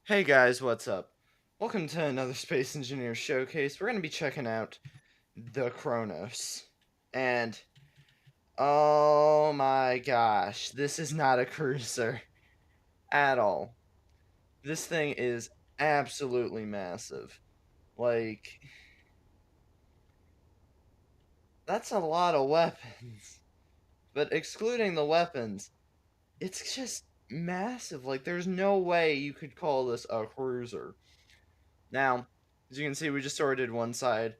Hey guys, what's up? Welcome to another Space Engineer Showcase. We're going to be checking out the Kronos. And, oh my gosh, this is not a cruiser at all. This thing is absolutely massive. Like, that's a lot of weapons. But excluding the weapons, it's just massive. Like, there's no way you could call this a cruiser. Now, as you can see, we just sorted one side.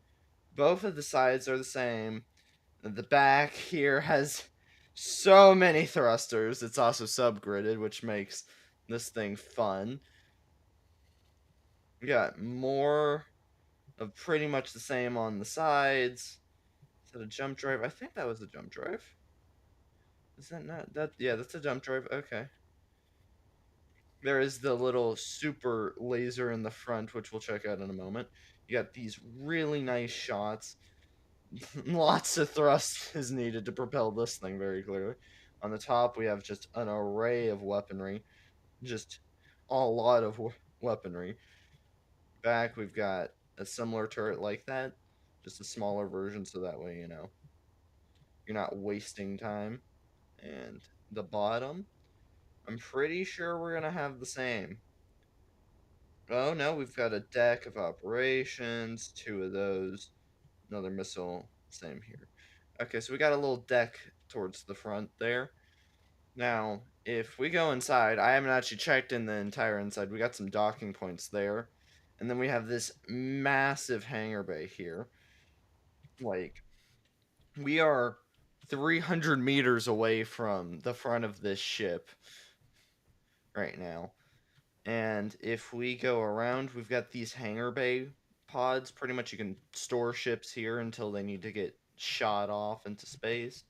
Both of the sides are the same. The back here has so many thrusters. It's also subgridded, which makes this thing fun. We got more of pretty much the same on the sides. Is that a jump drive? I think that was a jump drive. Is that not that? Yeah, that's a jump drive. Okay. There is the little super laser in the front, which we'll check out in a moment. You got these really nice shots. Lots of thrust is needed to propel this thing very clearly. On the top, we have just an array of weaponry. Just a lot of weaponry. Back, we've got a similar turret like that, just a smaller version, so that way, you're not wasting time. And the bottom, I'm pretty sure we're going to have the same. Oh, no, we've got a deck of operations, two of those, another missile, same here. Okay, so we got a little deck towards the front there. Now, if we go inside, I haven't actually checked in the entire inside. We got some docking points there. And then we have this massive hangar bay here. Like, we are 300 meters away from the front of this ship right now. And if we go around, we've got these hangar bay pods. Pretty much you can store ships here until they need to get shot off into space.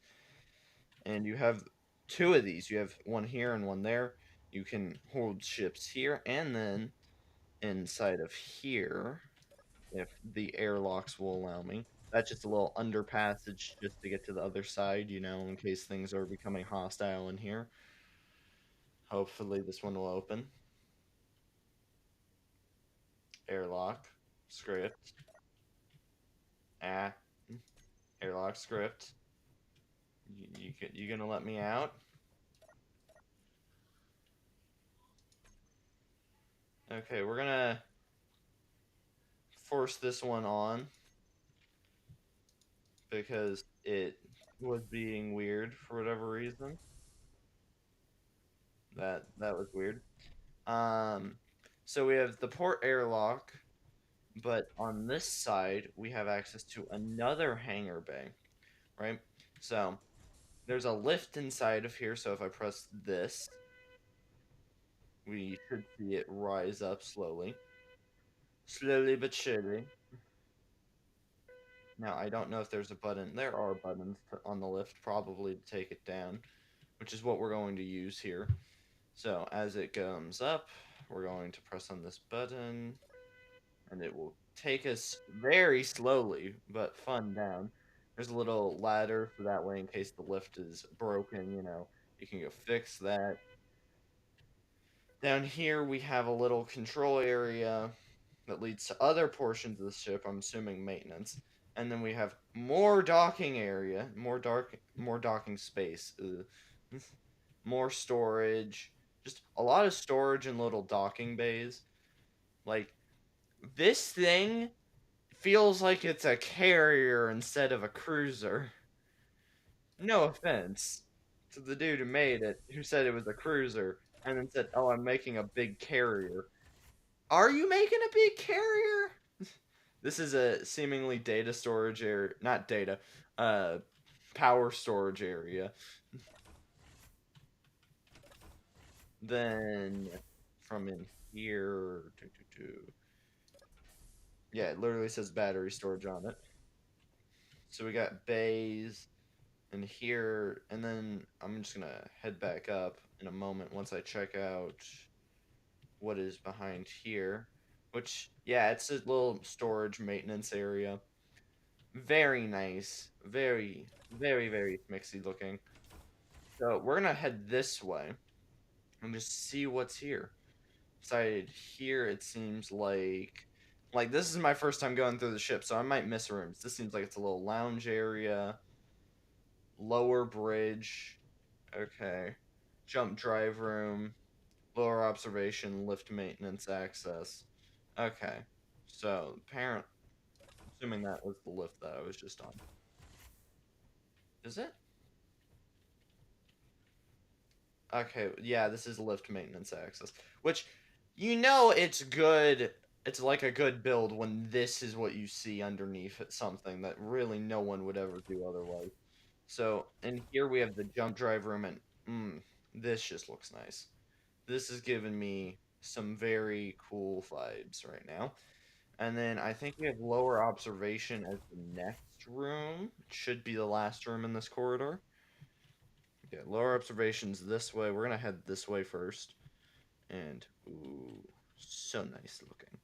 And you have two of these. You have one here and one there. You can hold ships here, and then inside of here, if the airlocks will allow me. That's just a little underpassage just to get to the other side, in case things are becoming hostile in here. Hopefully this one will open. Airlock. Script. Ah. Airlock script. You gonna let me out? Okay, we're gonna force this one on because it was being weird for whatever reason. That was weird. Um, so we have the port airlock, but on this side we have access to another hangar bay, right? So there's a lift inside of here. So if I press this, we should see it rise up slowly but surely. Now I don't know if there's a button. There are buttons on the lift probably to take it down, which is what we're going to use here. So as it comes up, we're going to press on this button, and it will take us very slowly, but fun down. There's a little ladder for that way in case the lift is broken, you can go fix that. Down here we have a little control area that leads to other portions of the ship, I'm assuming maintenance. And then we have more docking area, more docking space, more storage, just a lot of storage and little docking bays. Like, this thing feels like it's a carrier instead of a cruiser. No offense to the dude who made it, who said it was a cruiser, and then said, "Oh, I'm making a big carrier." Are you making a big carrier? This is a seemingly data storage area, not data, uh, power storage area. Then from in here, yeah, it literally says battery storage on it. So we got bays in here, and then I'm just gonna head back up in a moment once I check out what is behind here. Which, yeah, it's a little storage maintenance area. Very nice. Very, very, very mixy looking. So we're gonna head this way and just see what's here. Side here, it seems like this is my first time going through the ship, so I might miss rooms. This seems like it's a little lounge area, lower bridge. Okay. Jump drive room, lower observation, lift maintenance access. Okay. So, parent, assuming that was the lift that I was just on. Is it? Okay, yeah, this is lift maintenance access. Which, it's good. It's like a good build when this is what you see underneath it, something that really no one would ever do otherwise. So, and here we have the jump drive room, and this just looks nice. This is giving me some very cool vibes right now. And then I think we have lower observation as the next room. It should be the last room in this corridor. Yeah, lower observations this way. We're gonna head this way first. And ooh, so nice looking.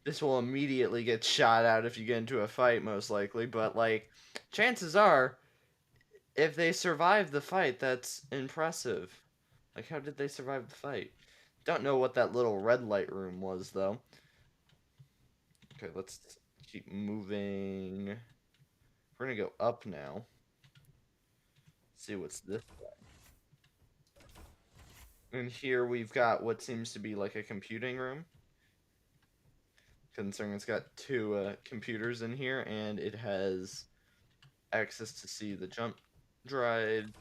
This will immediately get shot out if you get into a fight, most likely. But like, chances are, if they survive the fight, that's impressive. Like, how did they survive the fight? Don't know what that little red light room was, though. Okay, let's keep moving. We're gonna go up now. See what's this way. And here we've got what seems to be like a computing room. Considering it's got two computers in here, and it has access to see the jump drive.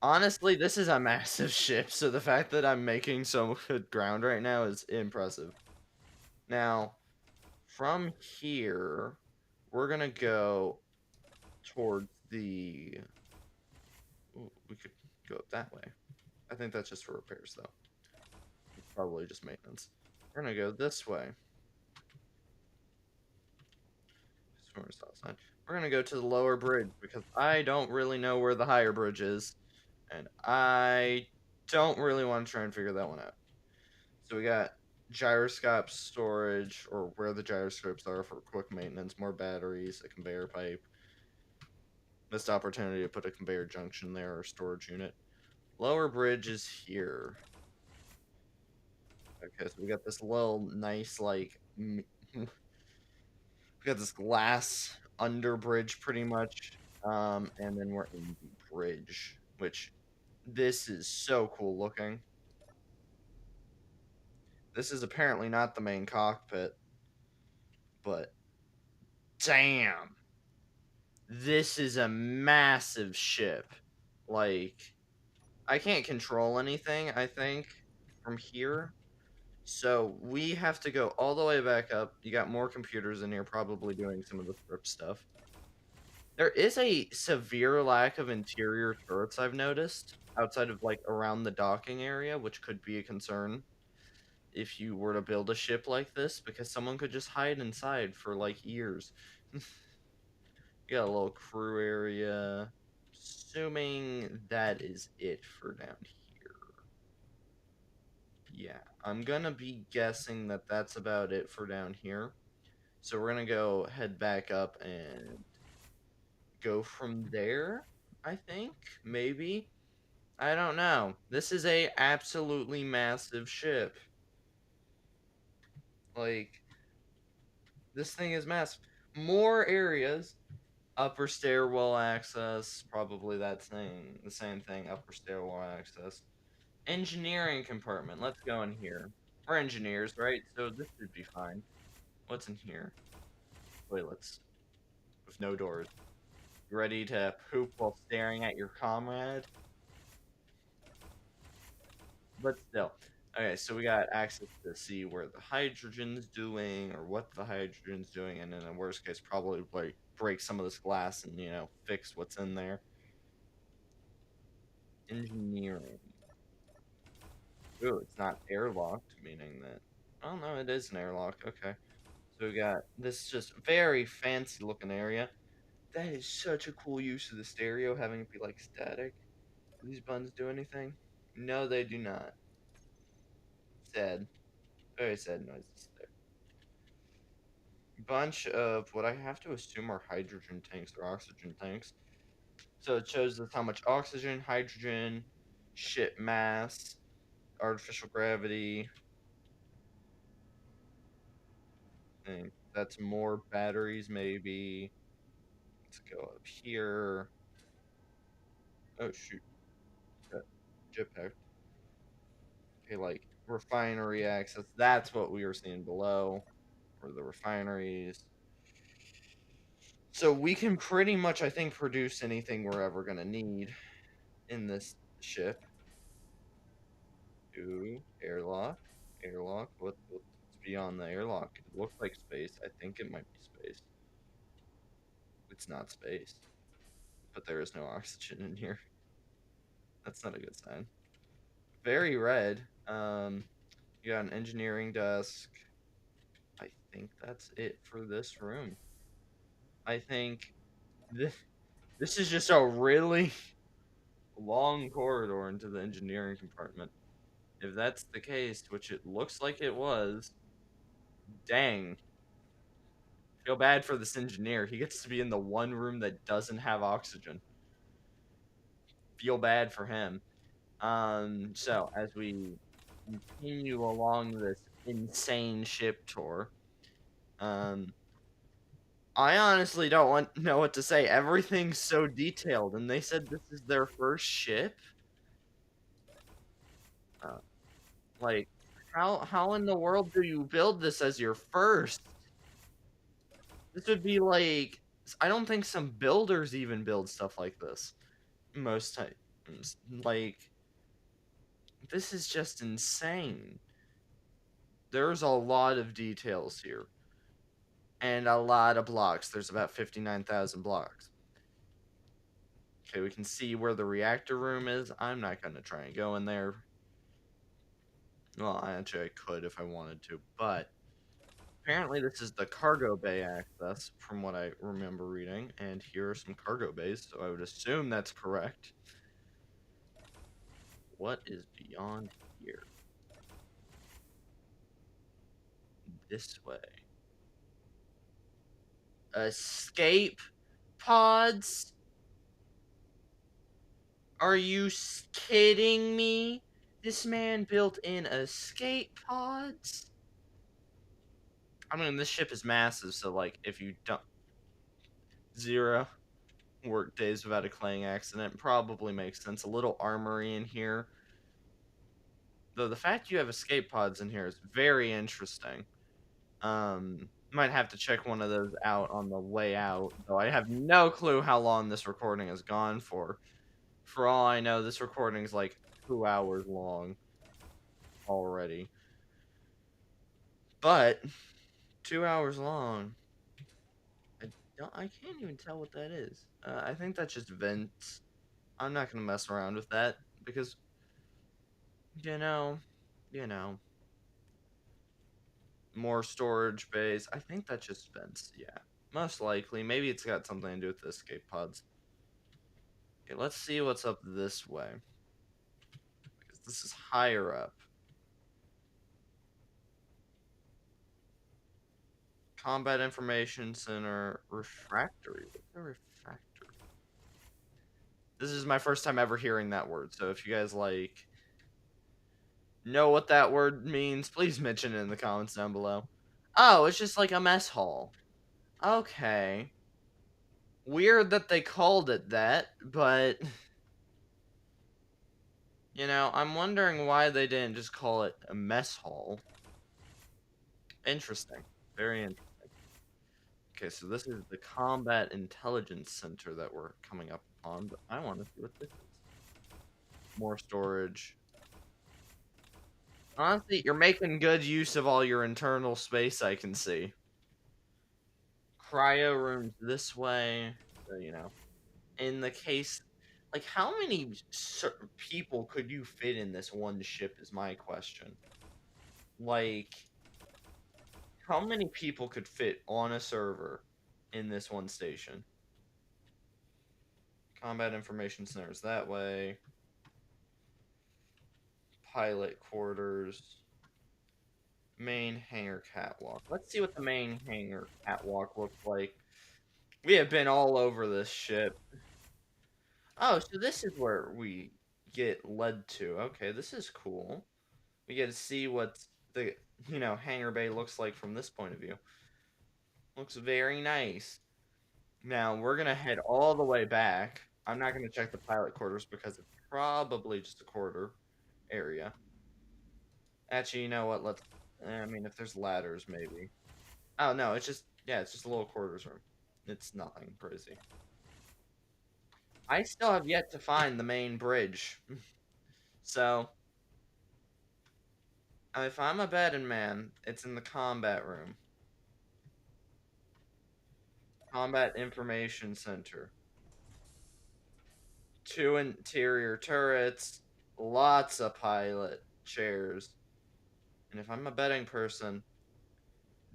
Honestly, this is a massive ship, so the fact that I'm making so good ground right now is impressive. Now, from here, we're gonna go towards the... Ooh, we could go up that way. I think that's just for repairs, though. It's probably just maintenance. We're gonna go this way. We're gonna go to the lower bridge because I don't really know where the higher bridge is, and I don't really want to try and figure that one out. So we got gyroscope storage, or where the gyroscopes are for quick maintenance, more batteries, a conveyor pipe. Missed opportunity to put a conveyor junction there or storage unit. Lower bridge is here. Okay, so we got this little nice we got this glass under bridge pretty much, and then we're in the bridge, which this is so cool looking. This is apparently not the main cockpit, but damn, this is a massive ship. Like, I can't control anything, I think, from here. So we have to go all the way back up. You got more computers in here probably doing some of the script stuff. There is a severe lack of interior turrets I've noticed outside of like around the docking area, which could be a concern if you were to build a ship like this, because someone could just hide inside for like years. You got a little crew area. Assuming that is it for down here. Yeah, I'm gonna be guessing that that's about it for down here. So we're gonna go head back up and go from there, I think, maybe. I don't know. This is a absolutely massive ship. Like, this thing is massive. More areas, upper stairwell access, probably the same thing, upper stairwell access. Engineering compartment, let's go in here. We're engineers, right? So this should be fine. What's in here? Toilets. With no doors. You ready to poop while staring at your comrade? But still. Okay, so we got access to see where the hydrogen's doing, or what the hydrogen's doing, and in the worst case, probably like break some of this glass and, fix what's in there. Engineering. Ooh, it's not airlocked, meaning that... Oh, no, it is an airlock. Okay. So we got this just very fancy looking area. That is such a cool use of the stereo, having it be like static. Do these buttons do anything? No, they do not. Sad. Very sad noises there. Bunch of what I have to assume are hydrogen tanks or oxygen tanks. So it shows us how much oxygen, hydrogen, ship mass, artificial gravity. think that's more batteries, maybe. Let's go up here. Oh shoot, got jetpack. Okay, like refinery access. That's what we were seeing below, for the refineries. So we can pretty much, I think, produce anything we're ever gonna need in this ship. Ooh, airlock, airlock. What's beyond the airlock? It looks like space. I think it might be space. It's not space, but there is no oxygen in here. That's not a good sign. Very red. You got an engineering desk. I think that's it for this room. I think this this is just a really long corridor into the engineering compartment. If that's the case, which it looks like it was, dang. Feel bad for this engineer. He gets to be in the one room that doesn't have oxygen. Feel bad for him. So as we continue along this insane ship tour, um, I honestly don't know what to say. Everything's so detailed, and they said this is their first ship. Uh, like, how in the world do you build this as your first? This would be like, I don't think some builders even build stuff like this most times. Like, this is just insane. There's a lot of details here. And a lot of blocks. There's about 59,000 blocks. Okay, we can see where the reactor room is. I'm not going to try and go in there. Well, actually, I could if I wanted to, but apparently this is the cargo bay access, from what I remember reading, and here are some cargo bays, so I would assume that's correct. What is beyond here? This way. Escape pods? Are you kidding me? This man built in escape pods? I mean, this ship is massive, so, like, if you don't... 0 work days without a claying accident probably makes sense. A little armory in here. Though the fact you have escape pods in here is very interesting. Might have to check one of those out on the way out, though I have no clue how long this recording has gone for. For all I know, this recording is like 2 hours long already. But 2 hours long. I can't even tell what that is. I think that's just vents. I'm not gonna mess around with that because you know, you know, more storage bays. I think that's just vents. Yeah, most likely. Maybe it's got something to do with the escape pods. Okay, let's see what's up this way because this is higher up. Combat Information Center refractory. What's a refractory? This is my first time ever hearing that word. So if you guys like know what that word means, please mention it in the comments down below. Oh, it's just like a mess hall. Okay. Weird that they called it that, but you know, I'm wondering why they didn't just call it a mess hall. Interesting. Very interesting. Okay, so this is the Combat Intelligence Center that we're coming up on, but I want to see what this is. More storage. Honestly, you're making good use of all your internal space, I can see. Cryo rooms this way, so, you know, in the case, like, how many people could you fit in this one ship is my question. Like, how many people could fit on a server in this one station? Combat Information Centers that way. Pilot quarters. Main hangar catwalk. Let's see what the main hangar catwalk looks like. We have been all over this ship. Oh, so this is where we get led to. Okay, this is cool. We get to see what the, hangar bay looks like from this point of view. Looks very nice. Now, we're gonna head all the way back. I'm not gonna check the pilot quarters because it's probably just a quarter area. Actually, you know what? I mean, if there's ladders, maybe. Oh, no, it's just, yeah, it's just a little quarters room. It's nothing crazy. I still have yet to find the main bridge. So, if I'm a betting man, it's in the combat room. Combat Information Center. 2 interior turrets, lots of pilot chairs. And if I'm a betting person,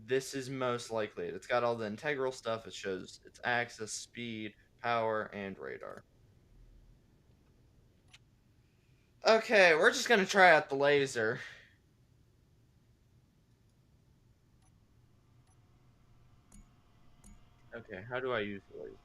this is most likely it. It's got all the integral stuff. It shows its axis, speed, power, and radar. Okay, we're just gonna try out the laser. Okay, how do I use the laser?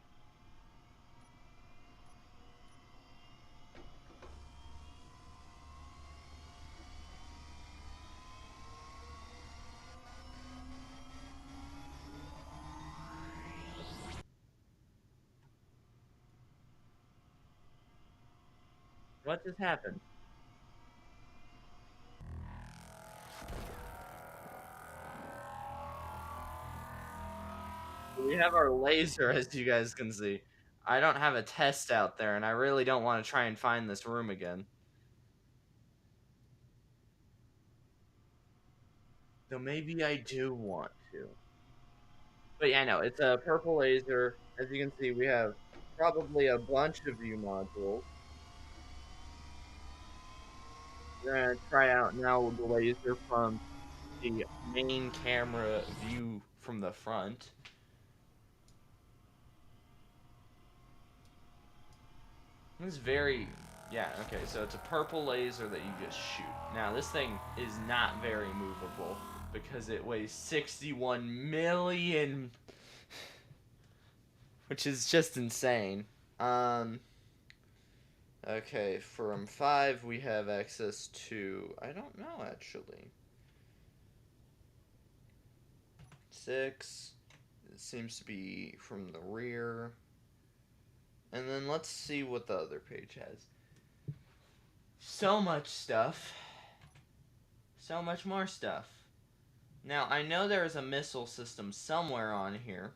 What just happened? We have our laser, as you guys can see. I don't have a test out there, and I really don't want to try and find this room again. So maybe I do want to. But yeah, no, it's a purple laser. As you can see, we have probably a bunch of view modules. We're gonna try out now the laser from the main camera view from the front. It's very, yeah, okay, so it's a purple laser that you just shoot. Now, this thing is not very movable because it weighs 61 million, which is just insane. Um, okay, from 5, we have access to, I don't know actually. 6, it seems to be from the rear. And then let's see what the other page has. So much stuff. So much more stuff. Now, I know there is a missile system somewhere on here,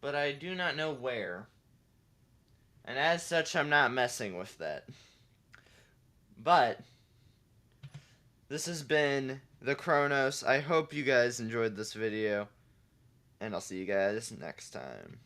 but I do not know where. And as such, I'm not messing with that. But, this has been the Kronos. I hope you guys enjoyed this video, and I'll see you guys next time.